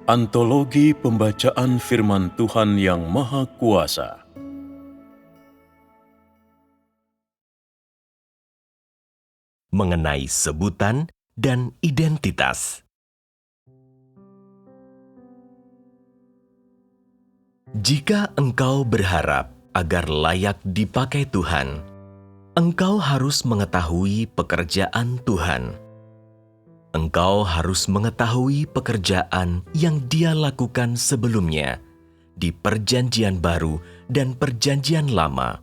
Antologi Pembacaan Firman Tuhan yang Maha Kuasa. Mengenai sebutan dan identitas. Jika engkau berharap agar layak dipakai Tuhan, engkau harus mengetahui pekerjaan Tuhan. Engkau harus mengetahui pekerjaan yang Dia lakukan sebelumnya di Perjanjian Baru dan Perjanjian Lama,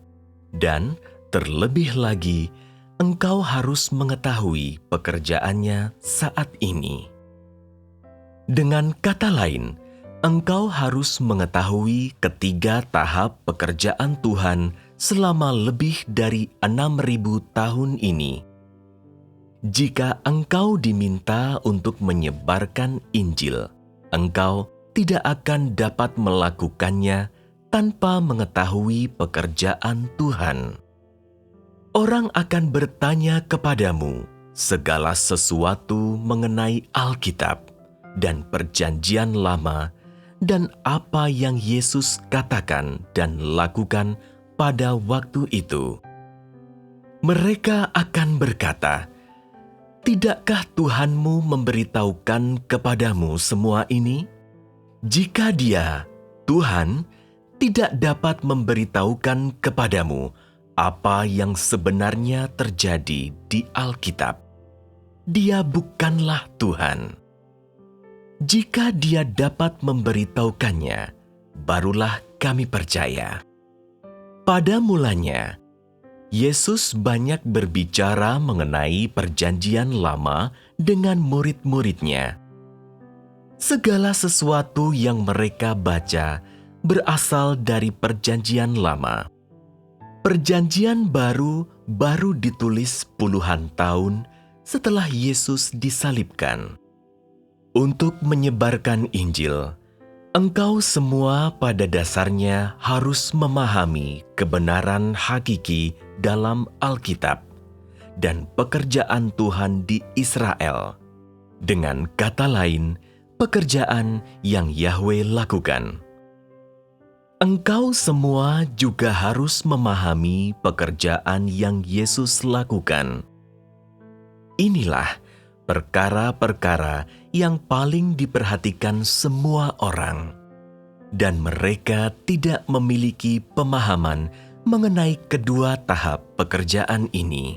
dan terlebih lagi, engkau harus mengetahui pekerjaannya saat ini. Dengan kata lain, engkau harus mengetahui ketiga tahap pekerjaan Tuhan selama lebih dari 6.000 tahun ini. Jika engkau diminta untuk menyebarkan Injil, engkau tidak akan dapat melakukannya tanpa mengetahui pekerjaan Tuhan. Orang akan bertanya kepadamu segala sesuatu mengenai Alkitab dan Perjanjian Lama dan apa yang Yesus katakan dan lakukan pada waktu itu. Mereka akan berkata, "Tidakkah Tuhanmu memberitahukan kepadamu semua ini?" Jika Dia, Tuhan, tidak dapat memberitahukan kepadamu apa yang sebenarnya terjadi di Alkitab, Dia bukanlah Tuhan. Jika Dia dapat memberitahukannya, barulah kami percaya. Pada mulanya, Yesus banyak berbicara mengenai Perjanjian Lama dengan murid-muridnya. Segala sesuatu yang mereka baca berasal dari Perjanjian Lama. Perjanjian Baru baru ditulis puluhan tahun setelah Yesus disalibkan. Untuk menyebarkan Injil, engkau semua pada dasarnya harus memahami kebenaran hakiki dalam Alkitab dan pekerjaan Tuhan di Israel. Dengan kata lain, pekerjaan yang Yahwe lakukan. Engkau semua juga harus memahami pekerjaan yang Yesus lakukan. Inilah perkara-perkara yang paling diperhatikan semua orang, dan mereka tidak memiliki pemahaman mengenai kedua tahap pekerjaan ini.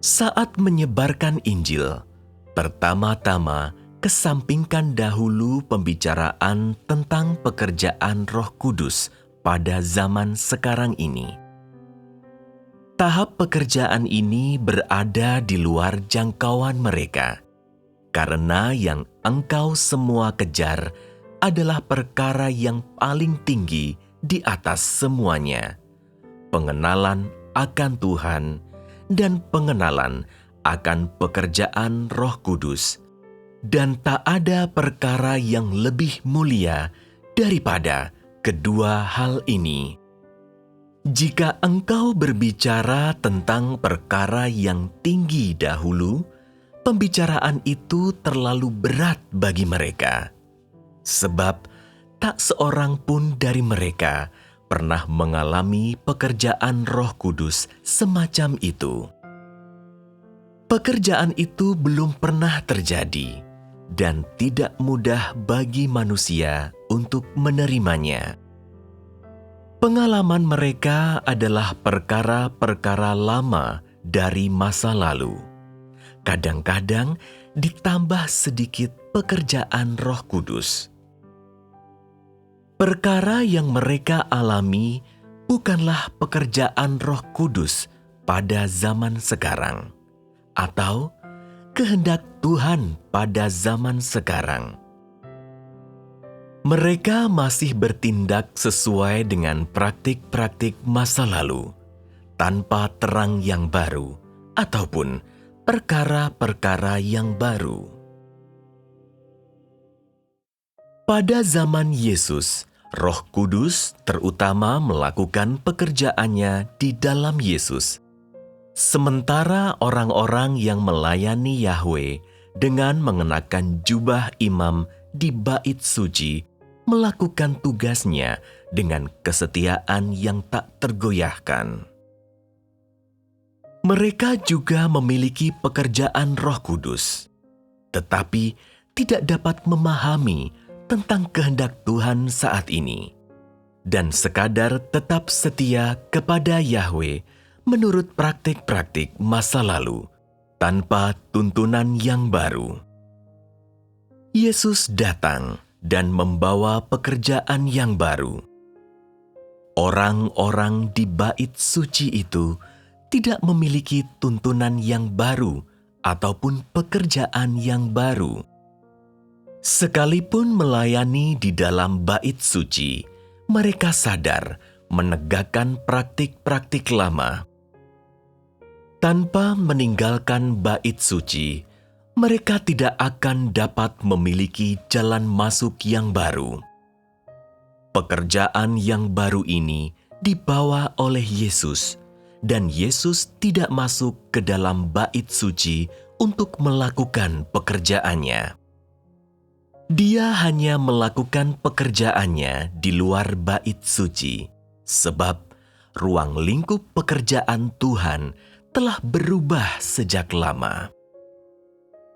Saat menyebarkan Injil, pertama-tama kesampingkan dahulu pembicaraan tentang pekerjaan Roh Kudus pada zaman sekarang ini. Tahap pekerjaan ini berada di luar jangkauan mereka, karena yang engkau semua kejar adalah perkara yang paling tinggi di atas semuanya, pengenalan akan Tuhan dan pengenalan akan pekerjaan Roh Kudus, dan tak ada perkara yang lebih mulia daripada kedua hal ini. Jika engkau berbicara tentang perkara yang tinggi dahulu, pembicaraan itu terlalu berat bagi mereka, sebab tak seorang pun dari mereka pernah mengalami pekerjaan Roh Kudus semacam itu. Pekerjaan itu belum pernah terjadi dan tidak mudah bagi manusia untuk menerimanya. Pengalaman mereka adalah perkara-perkara lama dari masa lalu. Kadang-kadang ditambah sedikit pekerjaan Roh Kudus. Perkara yang mereka alami bukanlah pekerjaan Roh Kudus pada zaman sekarang, atau kehendak Tuhan pada zaman sekarang. Mereka masih bertindak sesuai dengan praktik-praktik masa lalu, tanpa terang yang baru ataupun perkara-perkara yang baru. Pada zaman Yesus, Roh Kudus terutama melakukan pekerjaannya di dalam Yesus. Sementara orang-orang yang melayani Yahwe dengan mengenakan jubah imam di bait suci melakukan tugasnya dengan kesetiaan yang tak tergoyahkan. Mereka juga memiliki pekerjaan Roh Kudus, tetapi tidak dapat memahami tentang kehendak Tuhan saat ini, dan sekadar tetap setia kepada Yahweh menurut praktik-praktik masa lalu, tanpa tuntunan yang baru. Yesus datang dan membawa pekerjaan yang baru. Orang-orang di bait suci itu tidak memiliki tuntunan yang baru ataupun pekerjaan yang baru. Sekalipun melayani di dalam bait suci, mereka sadar menegakkan praktik-praktik lama. Tanpa meninggalkan bait suci, mereka tidak akan dapat memiliki jalan masuk yang baru. Pekerjaan yang baru ini dibawa oleh Yesus, dan Yesus tidak masuk ke dalam bait suci untuk melakukan pekerjaannya. Dia hanya melakukan pekerjaannya di luar bait suci, sebab ruang lingkup pekerjaan Tuhan telah berubah sejak lama.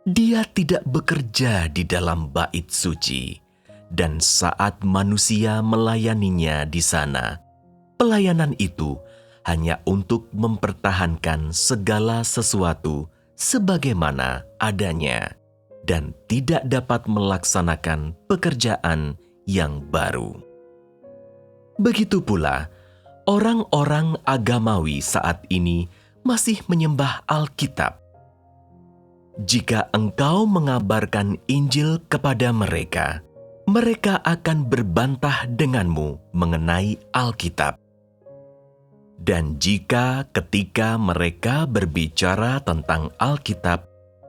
Dia tidak bekerja di dalam bait suci, dan saat manusia melayaninya di sana, pelayanan itu hanya untuk mempertahankan segala sesuatu sebagaimana adanya dan tidak dapat melaksanakan pekerjaan yang baru. Begitu pula, orang-orang agamawi saat ini masih menyembah Alkitab. Jika engkau mengabarkan Injil kepada mereka, mereka akan berbantah denganmu mengenai Alkitab. Dan jika ketika mereka berbicara tentang Alkitab,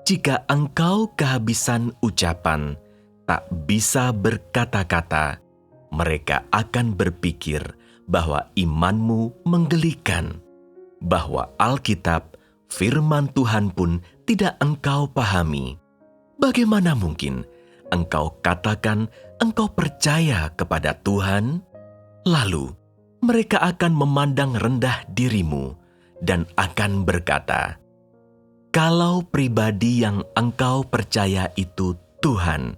jika engkau kehabisan ucapan, tak bisa berkata-kata, mereka akan berpikir bahwa imanmu menggelikan, bahwa Alkitab, firman Tuhan pun tidak engkau pahami. Bagaimana mungkin engkau katakan engkau percaya kepada Tuhan? Lalu, mereka akan memandang rendah dirimu dan akan berkata, "Kalau pribadi yang engkau percaya itu Tuhan,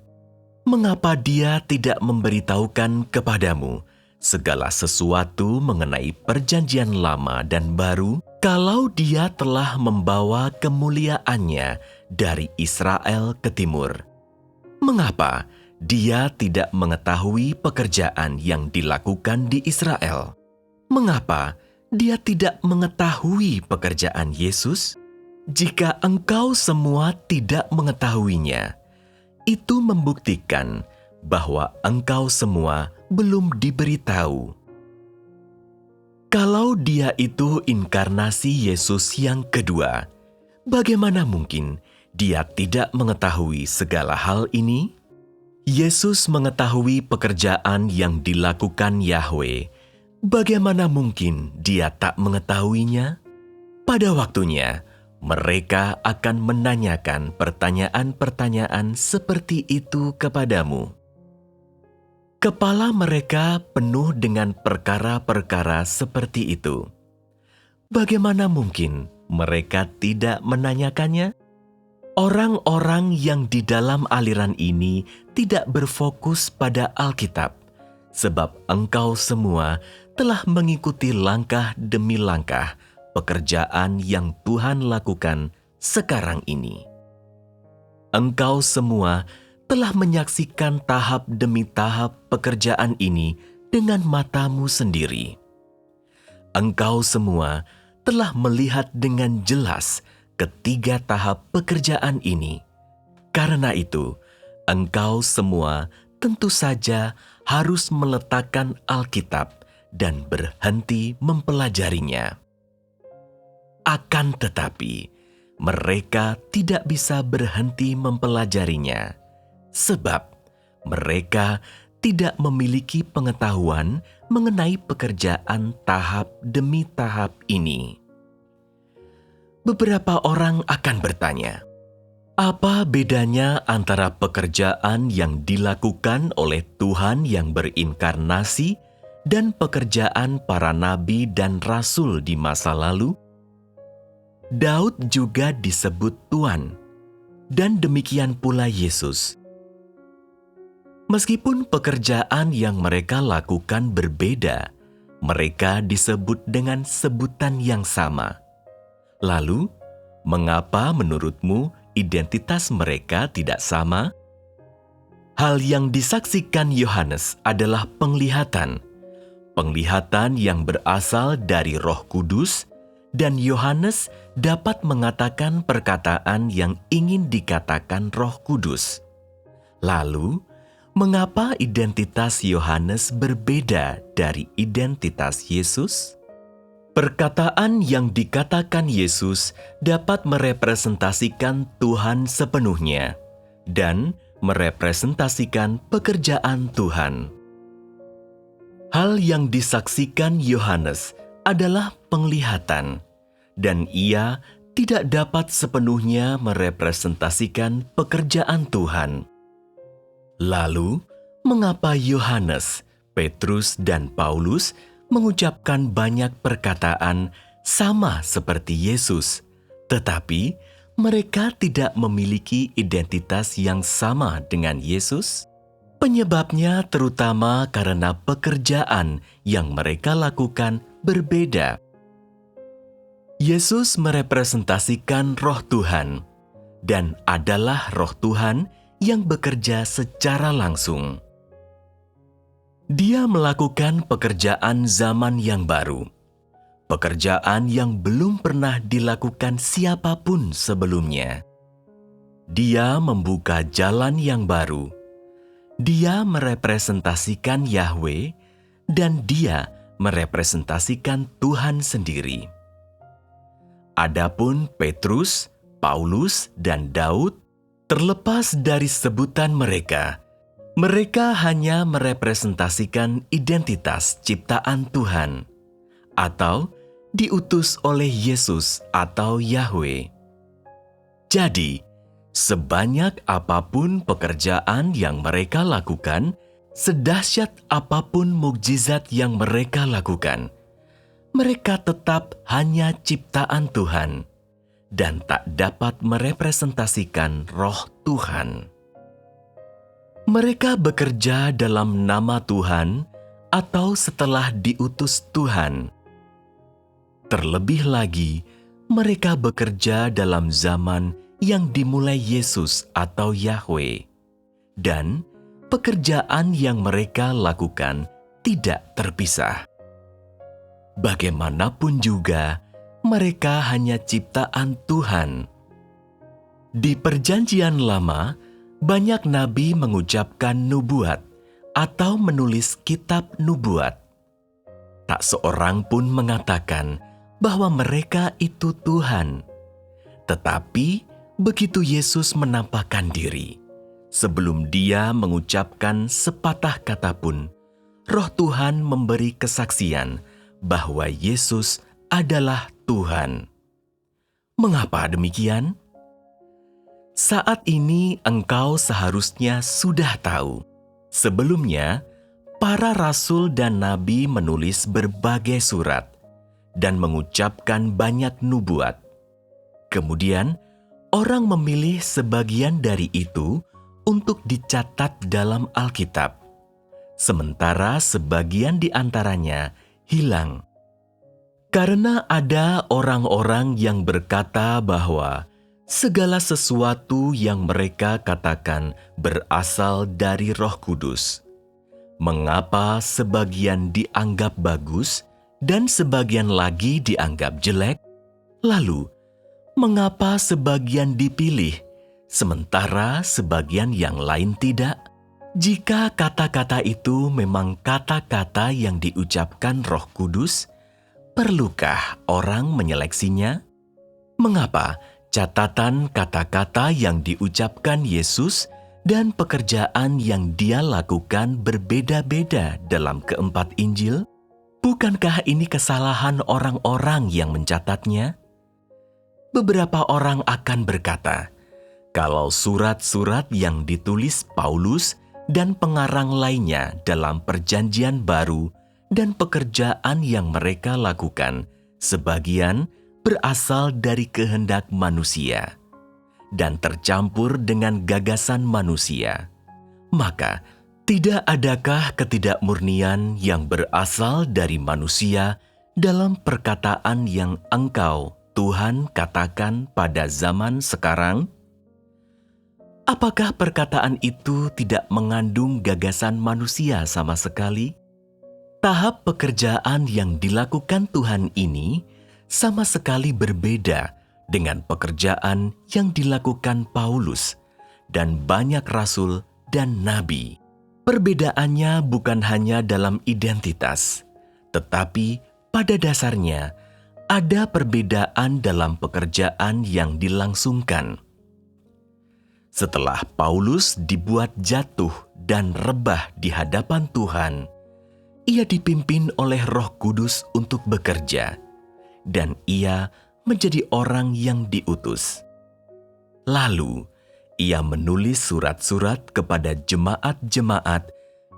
mengapa Dia tidak memberitahukan kepadamu segala sesuatu mengenai perjanjian lama dan baru, kalau Dia telah membawa kemuliaannya dari Israel ke timur? Mengapa Dia tidak mengetahui pekerjaan yang dilakukan di Israel? Mengapa Dia tidak mengetahui pekerjaan Yesus? Jika engkau semua tidak mengetahuinya, itu membuktikan bahwa engkau semua belum diberitahu. Kalau Dia itu inkarnasi Yesus yang kedua, bagaimana mungkin Dia tidak mengetahui segala hal ini? Yesus mengetahui pekerjaan yang dilakukan Yahweh. Bagaimana mungkin Dia tak mengetahuinya? Pada waktunya, mereka akan menanyakan pertanyaan-pertanyaan seperti itu kepadamu. Kepala mereka penuh dengan perkara-perkara seperti itu. Bagaimana mungkin mereka tidak menanyakannya? Orang-orang yang di dalam aliran ini tidak berfokus pada Alkitab, sebab engkau semua telah mengikuti langkah demi langkah pekerjaan yang Tuhan lakukan sekarang ini. Engkau semua telah menyaksikan tahap demi tahap pekerjaan ini dengan matamu sendiri. Engkau semua telah melihat dengan jelas ketiga tahap pekerjaan ini. Karena itu, engkau semua tentu saja harus meletakkan Alkitab dan berhenti mempelajarinya. Akan tetapi, mereka tidak bisa berhenti mempelajarinya, sebab mereka tidak memiliki pengetahuan mengenai pekerjaan tahap demi tahap ini. Beberapa orang akan bertanya, Apa bedanya antara pekerjaan yang dilakukan oleh Tuhan yang berinkarnasi dan pekerjaan para nabi dan rasul di masa lalu? Daud juga disebut Tuhan, dan demikian pula Yesus. Meskipun pekerjaan yang mereka lakukan berbeda, mereka disebut dengan sebutan yang sama. Lalu, mengapa menurutmu identitas mereka tidak sama? Hal yang disaksikan Yohanes adalah penglihatan. Penglihatan yang berasal dari Roh Kudus, dan Yohanes dapat mengatakan perkataan yang ingin dikatakan Roh Kudus. Lalu, mengapa identitas Yohanes berbeda dari identitas Yesus? Perkataan yang dikatakan Yesus dapat merepresentasikan Tuhan sepenuhnya dan merepresentasikan pekerjaan Tuhan. Hal yang disaksikan Yohanes adalah penglihatan, dan ia tidak dapat sepenuhnya merepresentasikan pekerjaan Tuhan. Lalu, mengapa Yohanes, Petrus, dan Paulus mengucapkan banyak perkataan sama seperti Yesus, tetapi mereka tidak memiliki identitas yang sama dengan Yesus? Penyebabnya terutama karena pekerjaan yang mereka lakukan berbeda. Yesus merepresentasikan Roh Tuhan, dan adalah Roh Tuhan yang bekerja secara langsung. Dia melakukan pekerjaan zaman yang baru, pekerjaan yang belum pernah dilakukan siapapun sebelumnya. Dia membuka jalan yang baru. Dia merepresentasikan Yahweh, dan dia merepresentasikan Tuhan sendiri. Adapun Petrus, Paulus, dan Daud, terlepas dari sebutan mereka hanya merepresentasikan identitas ciptaan Tuhan, atau diutus oleh Yesus atau Yahweh. Jadi, sebanyak apapun pekerjaan yang mereka lakukan, sedahsyat apapun mukjizat yang mereka lakukan, mereka tetap hanya ciptaan Tuhan dan tak dapat merepresentasikan Roh Tuhan. Mereka bekerja dalam nama Tuhan atau setelah diutus Tuhan. Terlebih lagi, mereka bekerja dalam zaman yang dimulai Yesus atau Yahweh, dan pekerjaan yang mereka lakukan tidak terpisah. Bagaimanapun juga, mereka hanya ciptaan Tuhan. Di Perjanjian Lama, banyak nabi mengucapkan nubuat atau menulis kitab nubuat. Tak seorang pun mengatakan bahwa mereka itu Tuhan. Tetapi begitu Yesus menampakkan diri, sebelum dia mengucapkan sepatah kata pun, Roh Tuhan memberi kesaksian bahwa Yesus adalah Tuhan. Mengapa demikian? Saat ini engkau seharusnya sudah tahu. Sebelumnya, para rasul dan nabi menulis berbagai surat dan mengucapkan banyak nubuat. Kemudian, orang memilih sebagian dari itu untuk dicatat dalam Alkitab, sementara sebagian di antaranya hilang. Karena ada orang-orang yang berkata bahwa segala sesuatu yang mereka katakan berasal dari Roh Kudus. Mengapa sebagian dianggap bagus dan sebagian lagi dianggap jelek? Lalu, mengapa sebagian dipilih, sementara sebagian yang lain tidak? Jika kata-kata itu memang kata-kata yang diucapkan Roh Kudus, perlukah orang menyeleksinya? Mengapa catatan kata-kata yang diucapkan Yesus dan pekerjaan yang dia lakukan berbeda-beda dalam keempat Injil? Bukankah ini kesalahan orang-orang yang mencatatnya? Beberapa orang akan berkata, Kalau surat-surat yang ditulis Paulus dan pengarang lainnya dalam Perjanjian Baru dan pekerjaan yang mereka lakukan, sebagian berasal dari kehendak manusia dan tercampur dengan gagasan manusia, maka tidak adakah ketidakmurnian yang berasal dari manusia dalam perkataan yang engkau, Tuhan, katakan pada zaman sekarang? Apakah perkataan itu tidak mengandung gagasan manusia sama sekali? Tahap pekerjaan yang dilakukan Tuhan ini sama sekali berbeda dengan pekerjaan yang dilakukan Paulus dan banyak rasul dan nabi. Perbedaannya bukan hanya dalam identitas, tetapi pada dasarnya ada perbedaan dalam pekerjaan yang dilangsungkan. Setelah Paulus dibuat jatuh dan rebah di hadapan Tuhan, ia dipimpin oleh Roh Kudus untuk bekerja, dan ia menjadi orang yang diutus. Lalu, ia menulis surat-surat kepada jemaat-jemaat,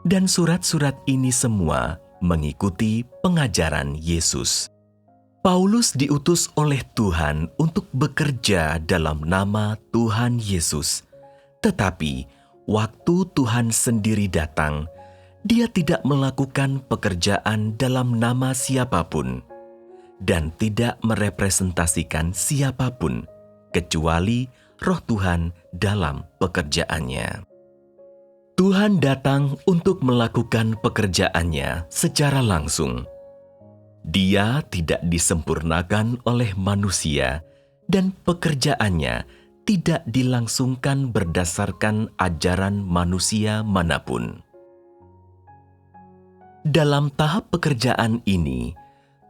dan surat-surat ini semua mengikuti pengajaran Yesus. Paulus diutus oleh Tuhan untuk bekerja dalam nama Tuhan Yesus. Tetapi, waktu Tuhan sendiri datang, dia tidak melakukan pekerjaan dalam nama siapapun dan tidak merepresentasikan siapapun kecuali Roh Tuhan dalam pekerjaannya. Tuhan datang untuk melakukan pekerjaannya secara langsung. Dia tidak disempurnakan oleh manusia dan pekerjaannya tidak dilangsungkan berdasarkan ajaran manusia manapun. Dalam tahap pekerjaan ini,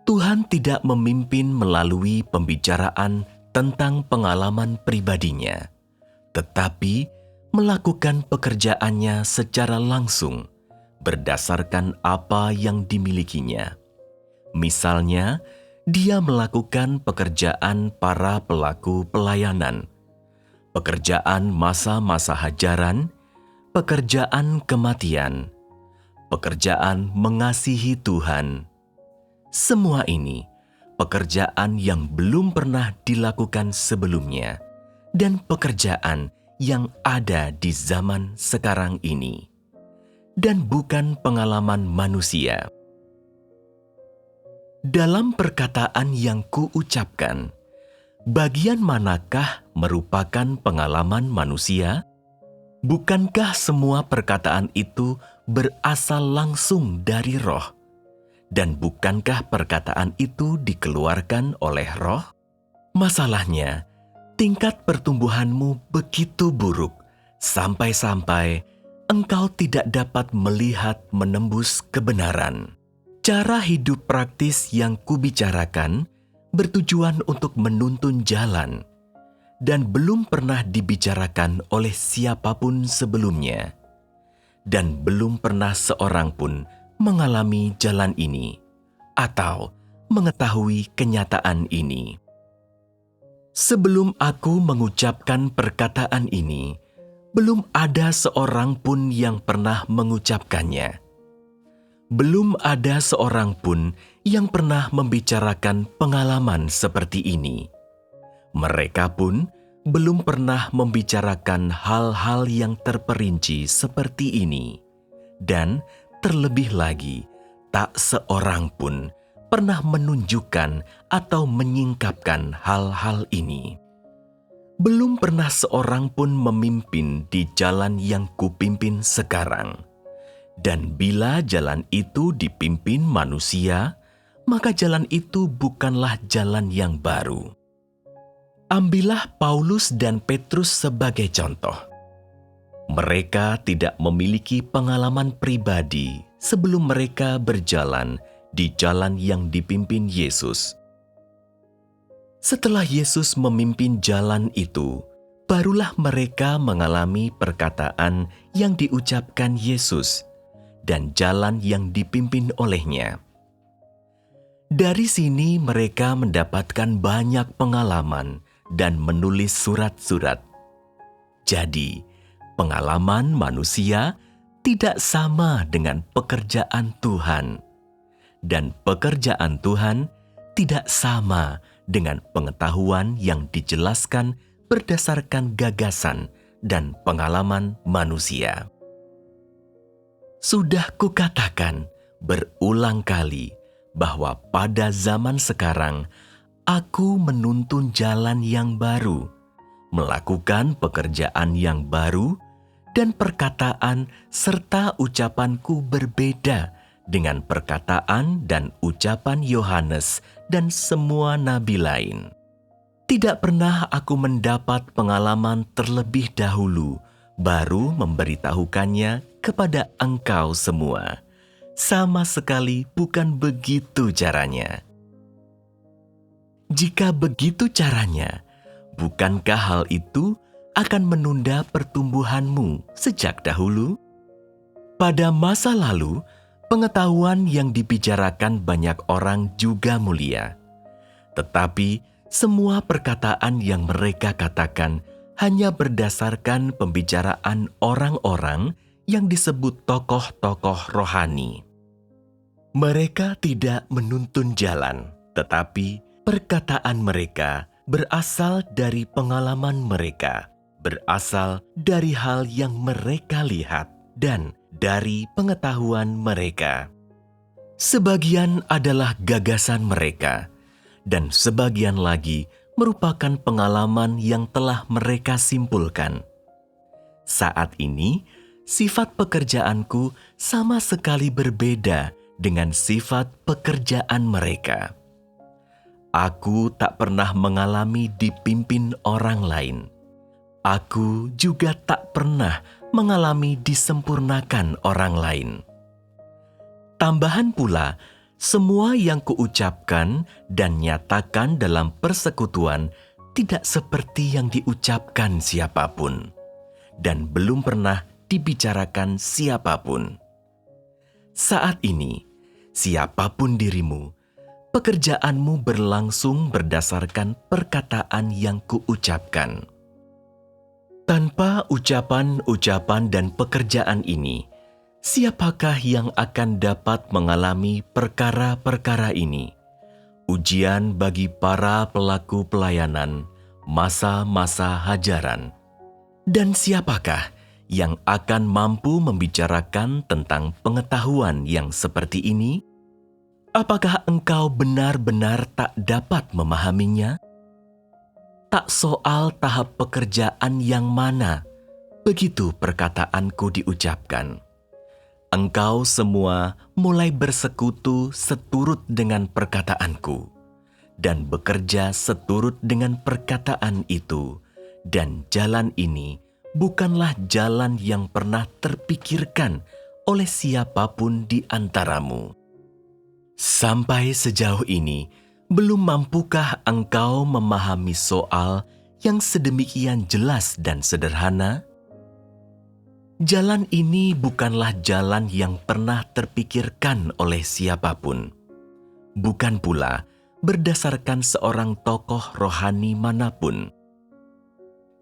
Tuhan tidak memimpin melalui pembicaraan tentang pengalaman pribadinya, tetapi melakukan pekerjaannya secara langsung berdasarkan apa yang dimilikinya. Misalnya, dia melakukan pekerjaan para pelaku pelayanan, pekerjaan masa-masa hajaran, pekerjaan kematian, pekerjaan mengasihi Tuhan. Semua ini pekerjaan yang belum pernah dilakukan sebelumnya dan pekerjaan yang ada di zaman sekarang ini, dan bukan pengalaman manusia. Dalam perkataan yang kuucapkan, bagian manakah merupakan pengalaman manusia? Bukankah semua perkataan itu berasal langsung dari Roh? Dan bukankah perkataan itu dikeluarkan oleh Roh? Masalahnya, tingkat pertumbuhanmu begitu buruk, sampai-sampai engkau tidak dapat melihat menembus kebenaran. Cara hidup praktis yang kubicarakan bertujuan untuk menuntun jalan, dan belum pernah dibicarakan oleh siapapun sebelumnya, dan belum pernah seorang pun mengalami jalan ini atau mengetahui kenyataan ini. Sebelum aku mengucapkan perkataan ini, belum ada seorang pun yang pernah mengucapkannya. Belum ada seorang pun yang pernah membicarakan pengalaman seperti ini. Mereka pun belum pernah membicarakan hal-hal yang terperinci seperti ini. Dan terlebih lagi, tak seorang pun pernah menunjukkan atau menyingkapkan hal-hal ini. Belum pernah seorang pun memimpin di jalan yang kupimpin sekarang. Dan bila jalan itu dipimpin manusia, maka jalan itu bukanlah jalan yang baru. Ambillah Paulus dan Petrus sebagai contoh. Mereka tidak memiliki pengalaman pribadi sebelum mereka berjalan di jalan yang dipimpin Yesus. Setelah Yesus memimpin jalan itu, barulah mereka mengalami perkataan yang diucapkan Yesus dan jalan yang dipimpin olehnya. Dari sini mereka mendapatkan banyak pengalaman dan menulis surat-surat. Jadi, pengalaman manusia tidak sama dengan pekerjaan Tuhan, dan pekerjaan Tuhan tidak sama dengan pengetahuan yang dijelaskan berdasarkan gagasan dan pengalaman manusia. Sudah kukatakan berulang kali bahwa pada zaman sekarang aku menuntun jalan yang baru, melakukan pekerjaan yang baru, dan perkataan serta ucapanku berbeda dengan perkataan dan ucapan Yohanes dan semua nabi lain. Tidak pernah aku mendapat pengalaman terlebih dahulu, baru memberitahukannya kepada engkau semua. Sama sekali bukan begitu caranya. Jika begitu caranya, bukankah hal itu akan menunda pertumbuhanmu sejak dahulu? Pada masa lalu, pengetahuan yang dibicarakan banyak orang juga mulia. Tetapi semua perkataan yang mereka katakan hanya berdasarkan pembicaraan orang-orang yang disebut tokoh-tokoh rohani. Mereka tidak menuntun jalan, tetapi perkataan mereka berasal dari pengalaman mereka, berasal dari hal yang mereka lihat, dan dari pengetahuan mereka. Sebagian adalah gagasan mereka, dan sebagian lagi merupakan pengalaman yang telah mereka simpulkan. Saat ini, sifat pekerjaanku sama sekali berbeda dengan sifat pekerjaan mereka. Aku tak pernah mengalami dipimpin orang lain. Aku juga tak pernah mengalami disempurnakan orang lain. Tambahan pula, semua yang kuucapkan dan nyatakan dalam persekutuan tidak seperti yang diucapkan siapapun, dan belum pernah dibicarakan siapapun. Saat ini, siapapun dirimu, pekerjaanmu berlangsung berdasarkan perkataan yang kuucapkan. Tanpa ucapan-ucapan dan pekerjaan ini, siapakah yang akan dapat mengalami perkara-perkara ini? Ujian bagi para pelaku pelayanan, masa-masa hajaran. Dan siapakah yang akan mampu membicarakan tentang pengetahuan yang seperti ini? Apakah engkau benar-benar tak dapat memahaminya? Tak soal tahap pekerjaan yang mana, begitu perkataanku diucapkan. Engkau semua mulai bersekutu seturut dengan perkataanku, dan bekerja seturut dengan perkataan itu, dan jalan ini bukanlah jalan yang pernah terpikirkan oleh siapapun di antaramu. Sampai sejauh ini, belum mampukah engkau memahami soal yang sedemikian jelas dan sederhana? Jalan ini bukanlah jalan yang pernah terpikirkan oleh siapapun. Bukan pula berdasarkan seorang tokoh rohani manapun.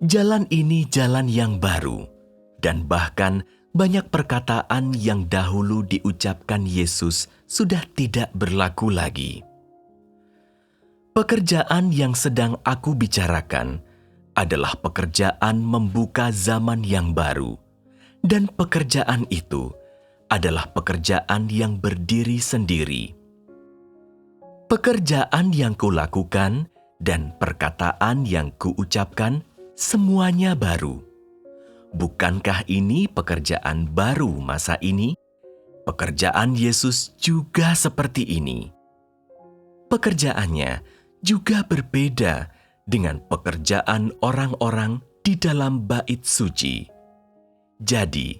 Jalan ini jalan yang baru, dan bahkan banyak perkataan yang dahulu diucapkan Yesus sudah tidak berlaku lagi. Pekerjaan yang sedang aku bicarakan adalah pekerjaan membuka zaman yang baru, dan pekerjaan itu adalah pekerjaan yang berdiri sendiri. Pekerjaan yang kulakukan dan perkataan yang kuucapkan semuanya baru. Bukankah ini pekerjaan baru masa ini? Pekerjaan Yesus juga seperti ini. Pekerjaannya juga berbeda dengan pekerjaan orang-orang di dalam bait suci. Jadi,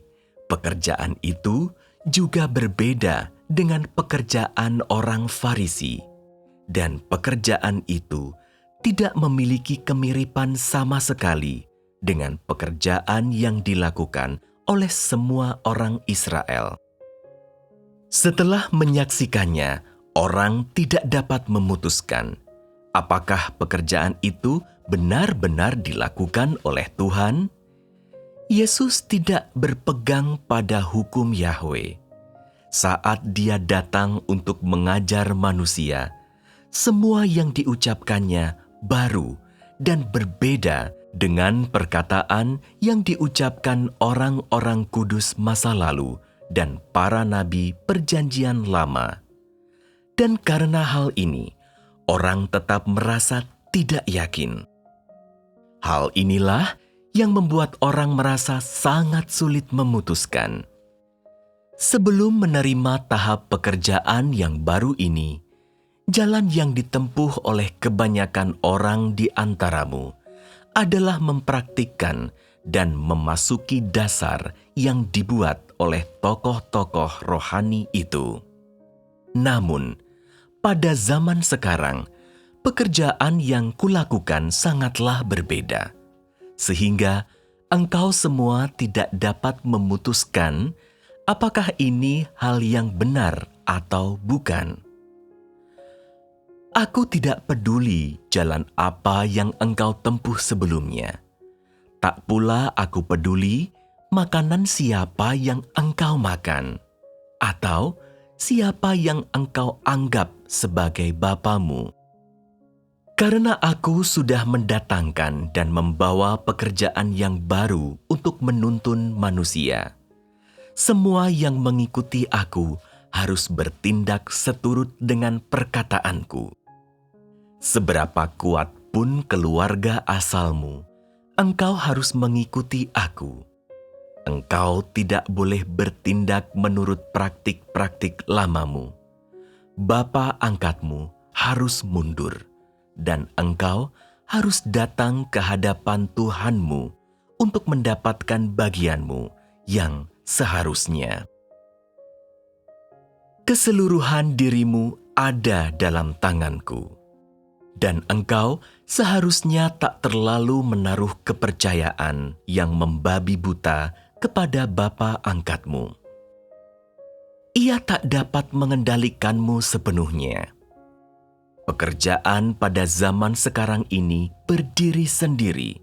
pekerjaan itu juga berbeda dengan pekerjaan orang Farisi, dan pekerjaan itu tidak memiliki kemiripan sama sekali dengan pekerjaan yang dilakukan oleh semua orang Israel. Setelah menyaksikannya, orang tidak dapat memutuskan apakah pekerjaan itu benar-benar dilakukan oleh Tuhan. Yesus tidak berpegang pada hukum Yahweh. Saat Dia datang untuk mengajar manusia, semua yang diucapkannya baru dan berbeda dengan perkataan yang diucapkan orang-orang kudus masa lalu dan para nabi Perjanjian Lama. Dan karena hal ini, orang tetap merasa tidak yakin. Hal inilah yang membuat orang merasa sangat sulit memutuskan. Sebelum menerima tahap pekerjaan yang baru ini, jalan yang ditempuh oleh kebanyakan orang di antaramu adalah mempraktikkan dan memasuki dasar yang dibuat oleh tokoh-tokoh rohani itu. Namun, pada zaman sekarang, pekerjaan yang kulakukan sangatlah berbeda, sehingga engkau semua tidak dapat memutuskan apakah ini hal yang benar atau bukan. Aku tidak peduli jalan apa yang engkau tempuh sebelumnya. Tak pula aku peduli makanan siapa yang engkau makan, atau siapa yang engkau anggap sebagai bapamu. Karena aku sudah mendatangkan dan membawa pekerjaan yang baru untuk menuntun manusia. Semua yang mengikuti aku harus bertindak seturut dengan perkataanku. Seberapa kuat pun keluarga asalmu, engkau harus mengikuti aku. Engkau tidak boleh bertindak menurut praktik-praktik lamamu. Bapa angkatmu harus mundur, dan engkau harus datang ke hadapan Tuhanmu untuk mendapatkan bagianmu yang seharusnya. Keseluruhan dirimu ada dalam tanganku, dan engkau seharusnya tak terlalu menaruh kepercayaan yang membabi buta kepada bapa angkatmu. Ia tak dapat mengendalikanmu sepenuhnya. Pekerjaan pada zaman sekarang ini berdiri sendiri.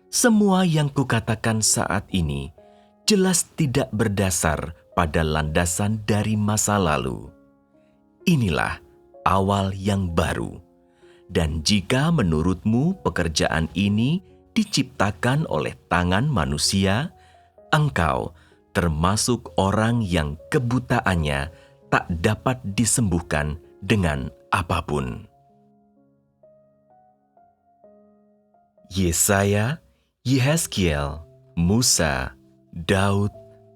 Semua yang kukatakan saat ini jelas tidak berdasar pada landasan dari masa lalu. Inilah awal yang baru. Dan jika menurutmu pekerjaan ini diciptakan oleh tangan manusia, engkau termasuk orang yang kebutaannya tak dapat disembuhkan dengan apapun. Yesaya, Yehezkiel, Musa, Daud,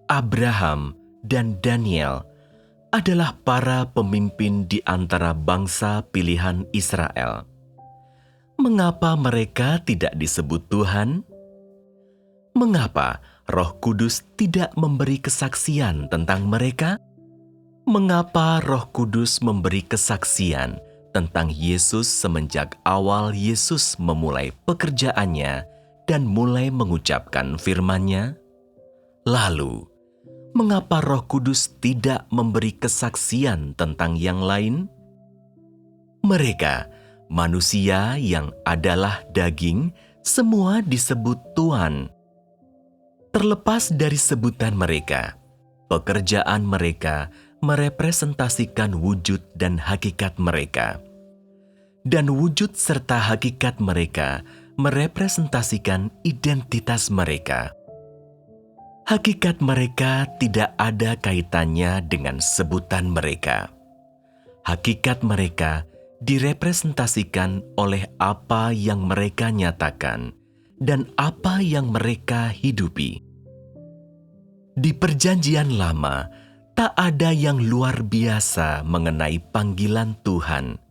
Abraham, dan Daniel adalah para pemimpin di antara bangsa pilihan Israel. Mengapa mereka tidak disebut Tuhan? Mengapa Roh Kudus tidak memberi kesaksian tentang mereka? Mengapa Roh Kudus memberi kesaksian tentang Yesus semenjak awal Yesus memulai pekerjaannya dan mulai mengucapkan firman-Nya? Lalu, mengapa Roh Kudus tidak memberi kesaksian tentang yang lain? Mereka, manusia yang adalah daging, semua disebut Tuhan. Terlepas dari sebutan mereka, pekerjaan mereka merepresentasikan wujud dan hakikat mereka. Dan wujud serta hakikat mereka merepresentasikan identitas mereka. Hakikat mereka tidak ada kaitannya dengan sebutan mereka. Hakikat mereka direpresentasikan oleh apa yang mereka nyatakan dan apa yang mereka hidupi. Di Perjanjian Lama, tak ada yang luar biasa mengenai panggilan Tuhan,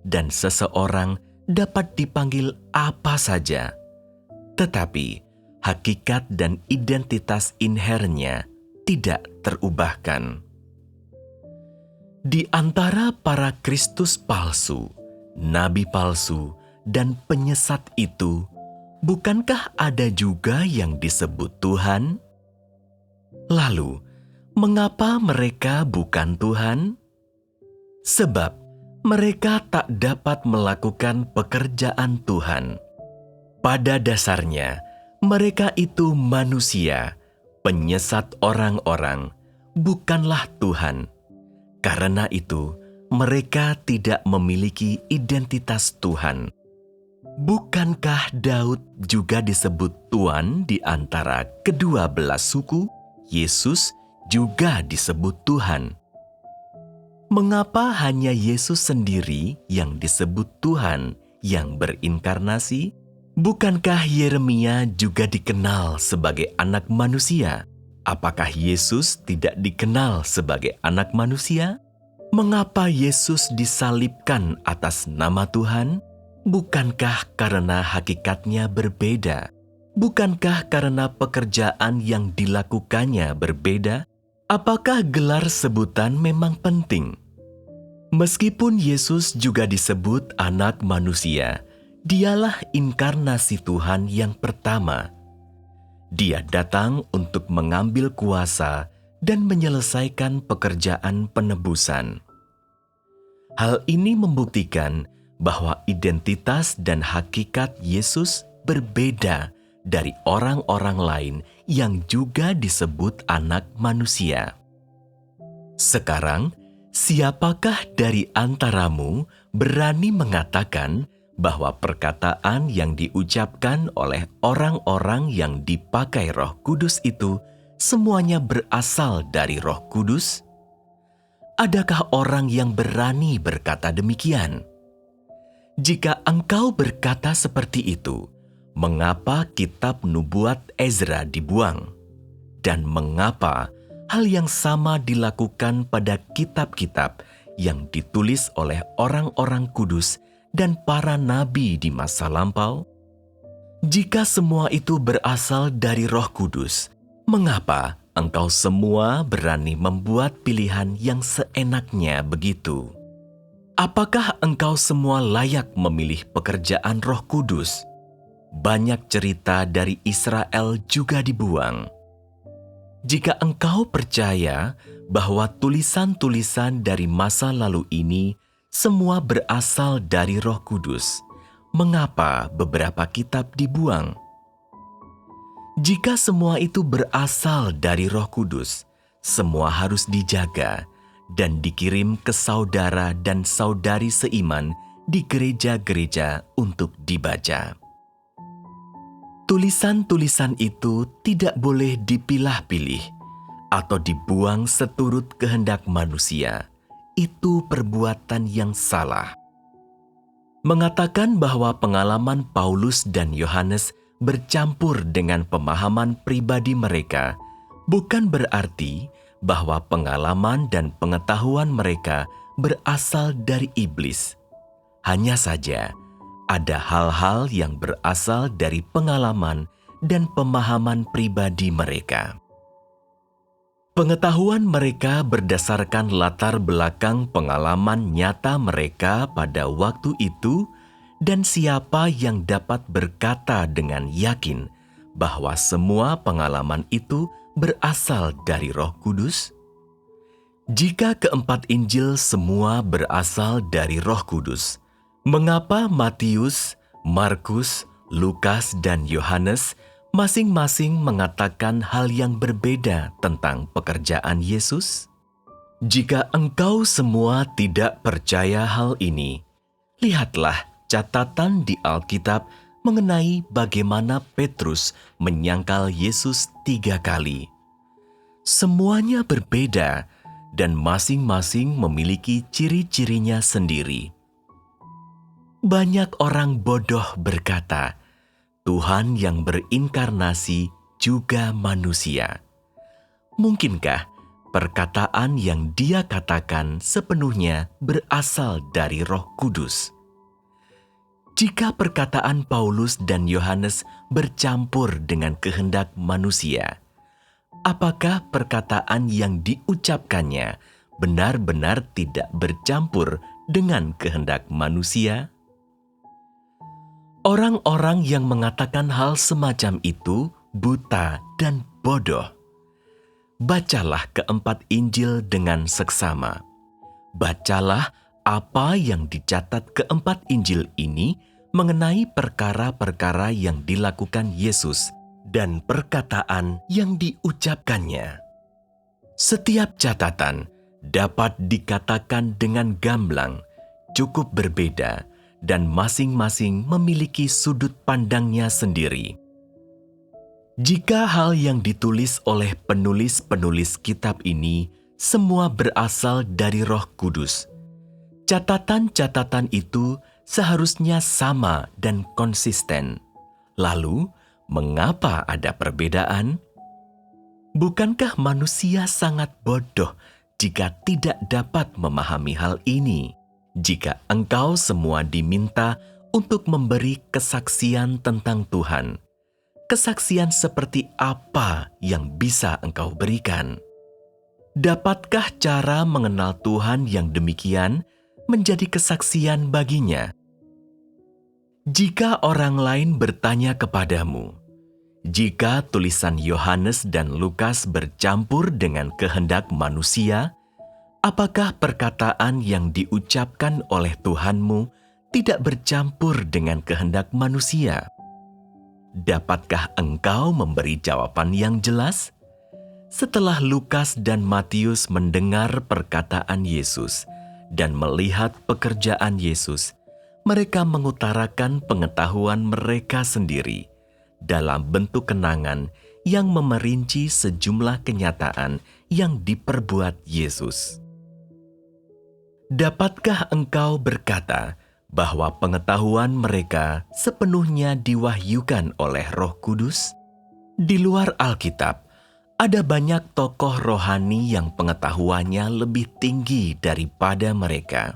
dan seseorang dapat dipanggil apa saja. Tetapi, hakikat dan identitas inherentnya tidak terubahkan. Di antara para Kristus palsu, nabi palsu, dan penyesat itu, bukankah ada juga yang disebut Tuhan? Lalu, mengapa mereka bukan Tuhan? Sebab mereka tak dapat melakukan pekerjaan Tuhan. Pada dasarnya, Mereka itu manusia, penyesat orang-orang, bukanlah Tuhan. Karena itu, mereka tidak memiliki identitas Tuhan. Bukankah Daud juga disebut Tuan di antara kedua belas suku? Yesus juga disebut Tuhan. Mengapa hanya Yesus sendiri yang disebut Tuhan yang berinkarnasi? Bukankah Yeremia juga dikenal sebagai anak manusia? Apakah Yesus tidak dikenal sebagai anak manusia? Mengapa Yesus disalibkan atas nama Tuhan? Bukankah karena hakikatnya berbeda? Bukankah karena pekerjaan yang dilakukannya berbeda? Apakah gelar sebutan memang penting? Meskipun Yesus juga disebut anak manusia, dialah inkarnasi Tuhan yang pertama. Dia datang untuk mengambil kuasa dan menyelesaikan pekerjaan penebusan. Hal ini membuktikan bahwa identitas dan hakikat Yesus berbeda dari orang-orang lain yang juga disebut anak manusia. Sekarang, siapakah dari antaramu berani mengatakan bahwa perkataan yang diucapkan oleh orang-orang yang dipakai Roh Kudus itu semuanya berasal dari Roh Kudus? Adakah orang yang berani berkata demikian? Jika engkau berkata seperti itu, mengapa kitab nubuat Ezra dibuang? Dan mengapa hal yang sama dilakukan pada kitab-kitab yang ditulis oleh orang-orang kudus dan para nabi di masa lampau? Jika semua itu berasal dari Roh Kudus, mengapa engkau semua berani membuat pilihan yang seenaknya begitu? Apakah engkau semua layak memilih pekerjaan Roh Kudus? Banyak cerita dari Israel juga dibuang. Jika engkau percaya bahwa tulisan-tulisan dari masa lalu ini semua berasal dari Roh Kudus, mengapa beberapa kitab dibuang? Jika semua itu berasal dari Roh Kudus, semua harus dijaga dan dikirim ke saudara dan saudari seiman di gereja-gereja untuk dibaca. Tulisan-tulisan itu tidak boleh dipilah-pilih atau dibuang seturut kehendak manusia. Itu perbuatan yang salah. Mengatakan bahwa pengalaman Paulus dan Yohanes bercampur dengan pemahaman pribadi mereka bukan berarti bahwa pengalaman dan pengetahuan mereka berasal dari iblis. Hanya saja, ada hal-hal yang berasal dari pengalaman dan pemahaman pribadi mereka. Pengetahuan mereka berdasarkan latar belakang pengalaman nyata mereka pada waktu itu, dan siapa yang dapat berkata dengan yakin bahwa semua pengalaman itu berasal dari Roh Kudus? Jika keempat Injil semua berasal dari Roh Kudus, mengapa Matius, Markus, Lukas, dan Yohanes masing-masing mengatakan hal yang berbeda tentang pekerjaan Yesus? Jika engkau semua tidak percaya hal ini, lihatlah catatan di Alkitab mengenai bagaimana Petrus menyangkal Yesus 3 kali. Semuanya berbeda dan masing-masing memiliki ciri-cirinya sendiri. Banyak orang bodoh berkata, Tuhan yang berinkarnasi juga manusia. Mungkinkah perkataan yang dia katakan sepenuhnya berasal dari Roh Kudus? Jika perkataan Paulus dan Yohanes bercampur dengan kehendak manusia, apakah perkataan yang diucapkannya benar-benar tidak bercampur dengan kehendak manusia? Orang-orang yang mengatakan hal semacam itu buta dan bodoh. Bacalah keempat Injil dengan seksama. Bacalah apa yang dicatat keempat Injil ini mengenai perkara-perkara yang dilakukan Yesus dan perkataan yang diucapkannya. Setiap catatan dapat dikatakan dengan gamblang, cukup berbeda, dan masing-masing memiliki sudut pandangnya sendiri. Jika hal yang ditulis oleh penulis-penulis kitab ini semua berasal dari Roh Kudus, catatan-catatan itu seharusnya sama dan konsisten. Lalu, mengapa ada perbedaan? Bukankah manusia sangat bodoh jika tidak dapat memahami hal ini? Jika engkau semua diminta untuk memberi kesaksian tentang Tuhan, kesaksian seperti apa yang bisa engkau berikan? Dapatkah cara mengenal Tuhan yang demikian menjadi kesaksian baginya? Jika orang lain bertanya kepadamu, jika tulisan Yohanes dan Lukas bercampur dengan kehendak manusia, apakah perkataan yang diucapkan oleh Tuhanmu tidak bercampur dengan kehendak manusia? Dapatkah engkau memberi jawaban yang jelas? Setelah Lukas dan Matius mendengar perkataan Yesus dan melihat pekerjaan Yesus, mereka mengutarakan pengetahuan mereka sendiri dalam bentuk kenangan yang memerinci sejumlah kenyataan yang diperbuat Yesus. Dapatkah engkau berkata bahwa pengetahuan mereka sepenuhnya diwahyukan oleh Roh Kudus? Di luar Alkitab, ada banyak tokoh rohani yang pengetahuannya lebih tinggi daripada mereka.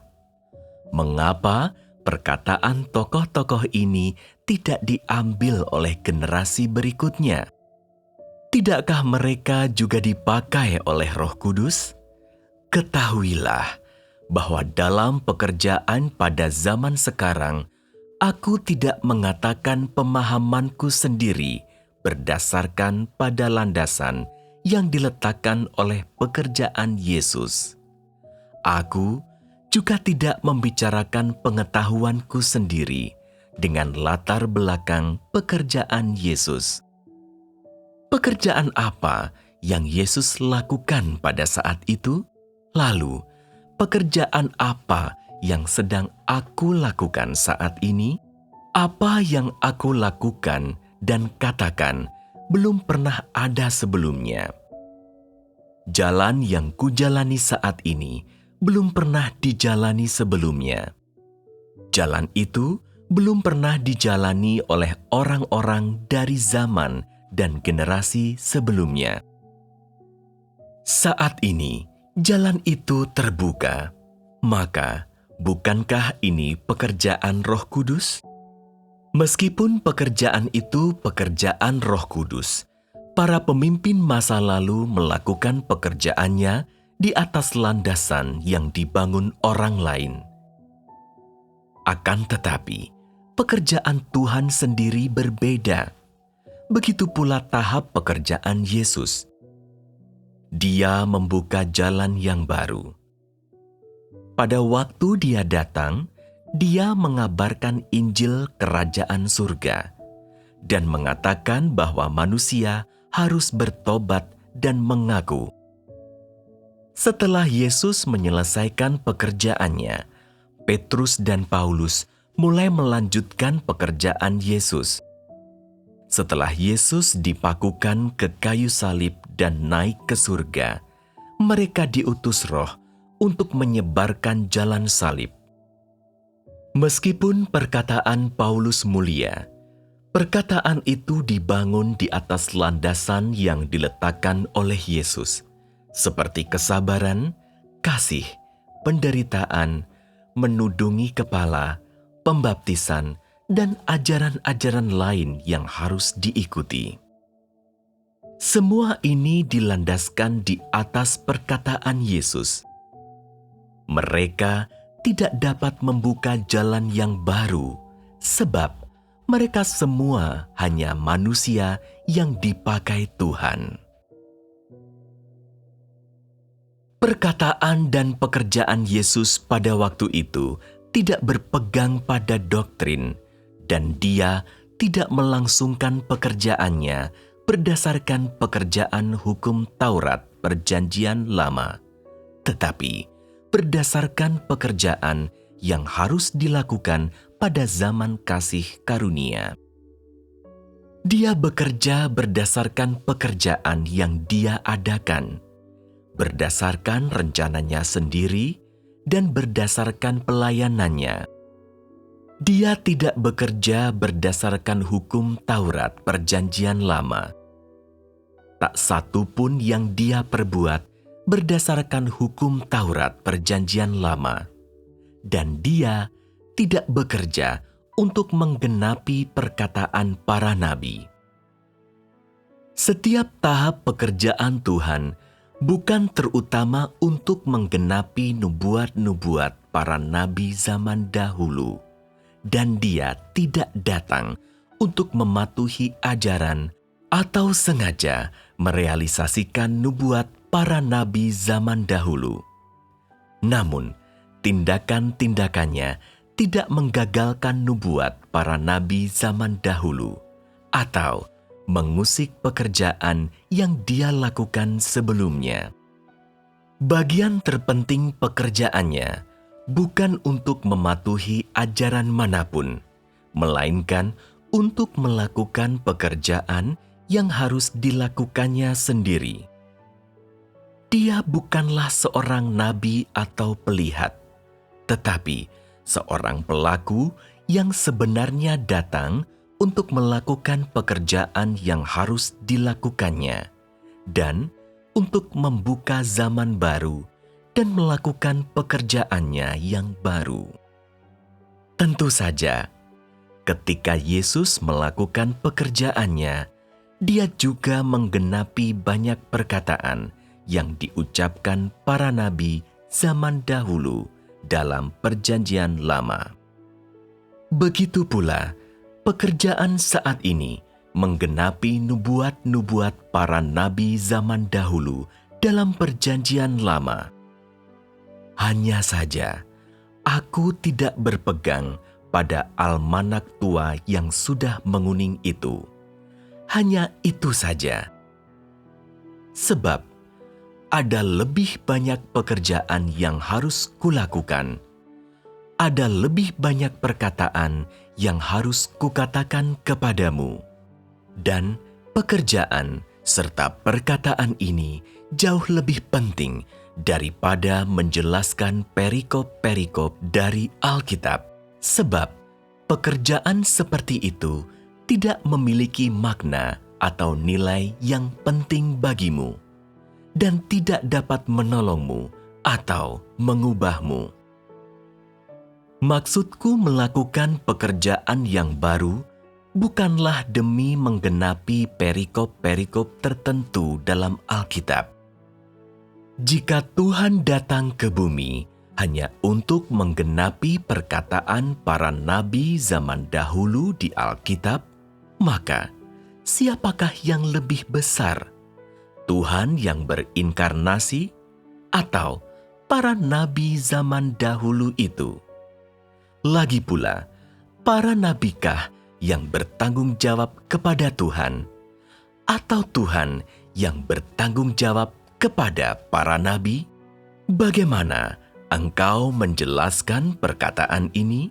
Mengapa perkataan tokoh-tokoh ini tidak diambil oleh generasi berikutnya? Tidakkah mereka juga dipakai oleh Roh Kudus? Ketahuilah bahwa dalam pekerjaan pada zaman sekarang, aku tidak mengatakan pemahamanku sendiri berdasarkan pada landasan yang diletakkan oleh pekerjaan Yesus. Aku juga tidak membicarakan pengetahuanku sendiri dengan latar belakang pekerjaan Yesus. Pekerjaan apa yang Yesus lakukan pada saat itu? Lalu, pekerjaan apa yang sedang aku lakukan saat ini? Apa yang aku lakukan dan katakan belum pernah ada sebelumnya. Jalan yang kujalani saat ini belum pernah dijalani sebelumnya. Jalan itu belum pernah dijalani oleh orang-orang dari zaman dan generasi sebelumnya. Saat ini, jalan itu terbuka. Maka, bukankah ini pekerjaan Roh Kudus? Meskipun pekerjaan itu pekerjaan Roh Kudus, para pemimpin masa lalu melakukan pekerjaannya di atas landasan yang dibangun orang lain. Akan tetapi, pekerjaan Tuhan sendiri berbeda. Begitu pula tahap pekerjaan Yesus. Dia membuka jalan yang baru. Pada waktu Dia datang, Dia mengabarkan Injil Kerajaan Surga dan mengatakan bahwa manusia harus bertobat dan mengaku. Setelah Yesus menyelesaikan pekerjaannya, Petrus dan Paulus mulai melanjutkan pekerjaan Yesus. Setelah Yesus dipakukan ke kayu salib dan naik ke surga, mereka diutus Roh untuk menyebarkan jalan salib. Meskipun perkataan Paulus mulia, perkataan itu dibangun di atas landasan yang diletakkan oleh Yesus, seperti kesabaran, kasih, penderitaan, menudungi kepala, pembaptisan, dan ajaran-ajaran lain yang harus diikuti. Semua ini dilandaskan di atas perkataan Yesus. Mereka tidak dapat membuka jalan yang baru, sebab mereka semua hanya manusia yang dipakai Tuhan. Perkataan dan pekerjaan Yesus pada waktu itu tidak berpegang pada doktrin, dan Dia tidak melangsungkan pekerjaannya berdasarkan pekerjaan hukum Taurat Perjanjian Lama, tetapi berdasarkan pekerjaan yang harus dilakukan pada zaman kasih karunia. Dia bekerja berdasarkan pekerjaan yang Dia adakan, berdasarkan rencananya sendiri dan berdasarkan pelayanannya. Dia tidak bekerja berdasarkan hukum Taurat Perjanjian Lama. Tak satu pun yang Dia perbuat berdasarkan hukum Taurat Perjanjian Lama, dan Dia tidak bekerja untuk menggenapi perkataan para nabi. Setiap tahap pekerjaan Tuhan bukan terutama untuk menggenapi nubuat-nubuat para nabi zaman dahulu, dan Dia tidak datang untuk mematuhi ajaran atau sengaja merealisasikan nubuat para nabi zaman dahulu. Namun, tindakan-tindakannya tidak menggagalkan nubuat para nabi zaman dahulu atau mengusik pekerjaan yang Dia lakukan sebelumnya. Bagian terpenting pekerjaannya bukan untuk mematuhi ajaran manapun, melainkan untuk melakukan pekerjaan yang harus dilakukannya sendiri. Dia bukanlah seorang nabi atau pelihat, tetapi seorang pelaku yang sebenarnya datang untuk melakukan pekerjaan yang harus dilakukannya dan untuk membuka zaman baru dan melakukan pekerjaannya yang baru. Tentu saja, ketika Yesus melakukan pekerjaannya, Dia juga menggenapi banyak perkataan yang diucapkan para nabi zaman dahulu dalam Perjanjian Lama. Begitu pula, pekerjaan saat ini menggenapi nubuat-nubuat para nabi zaman dahulu dalam Perjanjian Lama. Hanya saja, aku tidak berpegang pada almanak tua yang sudah menguning itu. Hanya itu saja. Sebab ada lebih banyak pekerjaan yang harus kulakukan. Ada lebih banyak perkataan yang harus kukatakan kepadamu. Dan pekerjaan serta perkataan ini jauh lebih penting daripada menjelaskan perikop-perikop dari Alkitab. Sebab pekerjaan seperti itu tidak memiliki makna atau nilai yang penting bagimu, dan tidak dapat menolongmu atau mengubahmu. Maksudku melakukan pekerjaan yang baru bukanlah demi menggenapi perikop-perikop tertentu dalam Alkitab. Jika Tuhan datang ke bumi hanya untuk menggenapi perkataan para nabi zaman dahulu di Alkitab, maka siapakah yang lebih besar? Tuhan yang berinkarnasi atau para nabi zaman dahulu itu? Lagi pula, para nabikah yang bertanggung jawab kepada Tuhan, atau Tuhan yang bertanggung jawab kepada para nabi? Bagaimana engkau menjelaskan perkataan ini?